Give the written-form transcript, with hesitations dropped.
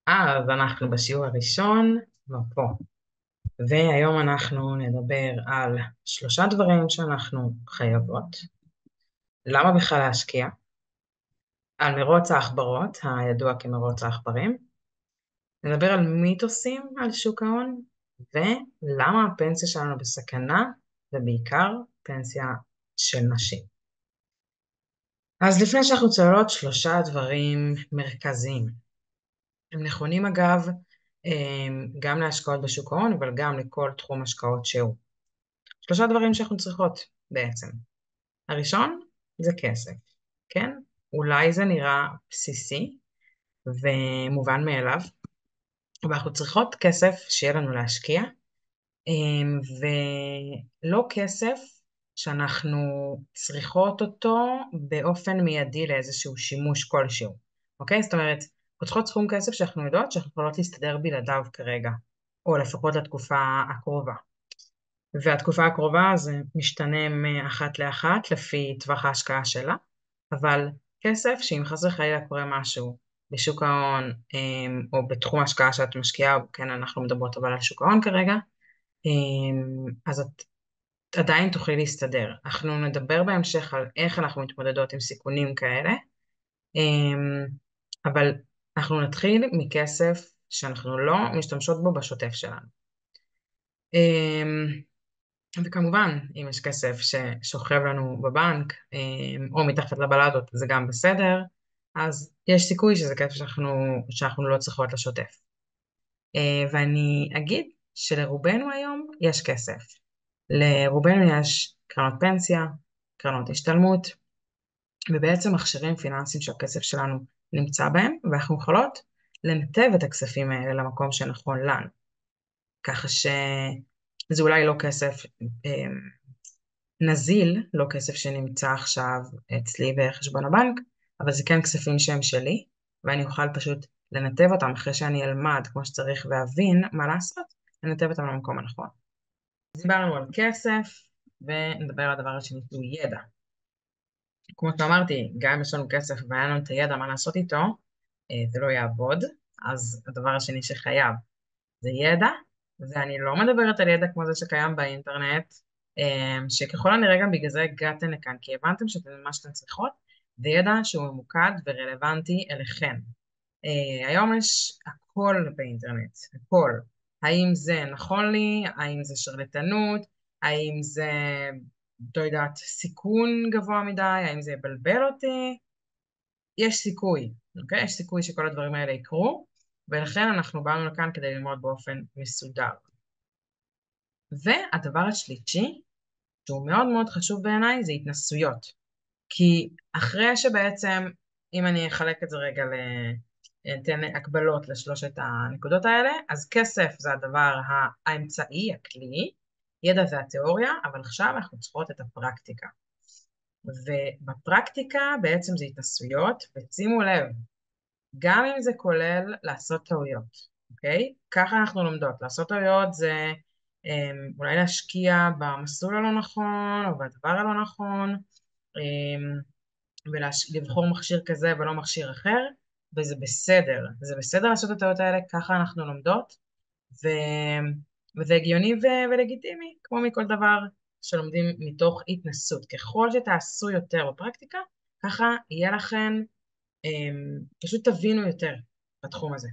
אז אנחנו בשיעור הראשון, ופה. והיום אנחנו נדבר על 3 דברים שאנחנו חייבות. למה בכלל להשקיע? על מרוץ העכברות, הידוע כמרוץ העכברים. נדבר על מיתוסים על שוק ההון, ולמה הפנסיה שלנו בסכנה, ובעיקר פנסיה של נשים. אז לפני שאנחנו צוללות 3 דברים מרכזיים. הם נכונים אגב, גם להשקעות בשוק ההון, אבל גם לכל תחום השקעות שהוא. 3 דברים שאנחנו צריכות בעצם. הראשון זה כסף, כן? אולי זה נראה בסיסי ומובן מאליו, אבל אנחנו צריכות כסף שיהיה לנו להשקיע, ולא כסף שאנחנו צריכות אותו באופן מיידי לאיזשהו שימוש כלשהו, אוקיי? זאת אומרת, אנחנו צריכות סכום כסף שאנחנו יודעות שאנחנו יכולות להסתדר בלעדיו כרגע, או לפחות לתקופה הקרובה. והתקופה הקרובה זה משתנה מאחת לאחת לפי טווח ההשקעה שלה, אבל כסף שאם חס וחלילה קורה משהו בשוק ההון, או בתחום ההשקעה שאת משקיעה, כן, אנחנו מדברות אבל על שוק ההון כרגע, אז את עדיין תוכלי להסתדר. אנחנו נדבר בהמשך על איך אנחנו מתמודדות עם סיכונים כאלה, אבל אנחנו נתחיל מכסף שאנחנו לא משתמשות בו בשוטף שלנו. וכמובן, אם יש כסף ששוכב לנו בבנק, או מתחת לבלטות, זה גם בסדר, אז יש סיכוי שזה כסף שאנחנו לא צריכות לשוטף. ואני אגיד שלרובנו היום יש כסף. לרובנו יש קרנות פנסיה, קרנות השתלמות, ובעצם מכשירים פיננסיים שהכסף שלנו נמצא בהם, ואנחנו יכולות לנתב את הכספים האלה למקום שנכון לנו. ככה שזה אולי לא כסף נזיל, לא כסף שנמצא עכשיו אצלי בחשבון הבנק, אבל זה כן כספים שהם שלי, ואני אוכל פשוט לנתב אותם אחרי שאני אלמד כמו שצריך ואבין מה לעשות, לנתב אותם למקום הנכון. אז דיברנו על כסף, ונדבר על הדבר השני, שהוא ידע. כמו שאמרתי, גם אם יש לנו כסף והיה לנו את הידע מה לעשות איתו, זה לא יעבוד, אז הדבר השני שחייב זה ידע, ואני לא מדברת על ידע כמו זה שקיים באינטרנט, שככל הנראה גם בגלל זה הגעתם לכאן, כי הבנתם שאתם מה שאתם צריכות, זה ידע שהוא ממוקד ורלוונטי אליכם. היום יש הכל באינטרנט, הכל. האם זה נכון לי, האם זה שרלטנות, האם זה, לא יודעת, סיכון גבוה מדי, האם זה יבלבל אותי, יש סיכוי, אוקיי? יש סיכוי שכל הדברים האלה יקרו, ולכן אנחנו באנו לכאן כדי ללמוד באופן מסודר. והדבר השלישי, שהוא מאוד מאוד חשוב בעיניי, זה התנסויות. כי אחרי שבעצם, אם אני אחלק את זה רגע אתן הקבלות ל3 הנקודות האלה, אז כסף זה הדבר האמצעי, הכלי, ידע זה התיאוריה, אבל עכשיו אנחנו צריכות את הפרקטיקה. ובפרקטיקה בעצם זה התנסויות, ושימו לב, גם אם זה כולל לעשות טעויות, אוקיי? ככה אנחנו לומדות. לעשות טעויות זה אולי להשקיע במסלול הלא נכון, או בדבר הלא נכון, ולבחור מכשיר כזה ולא מכשיר אחר, וזה בסדר. זה בסדר לעשות את הטעויות האלה, ככה אנחנו לומדות, וזה הגיוני ולגיטימי, כמו מכל דבר שלומדים מתוך התנסות. ככל שתעשו יותר בפרקטיקה, ככה יהיה לכם, פשוט תבינו יותר בתחום הזה.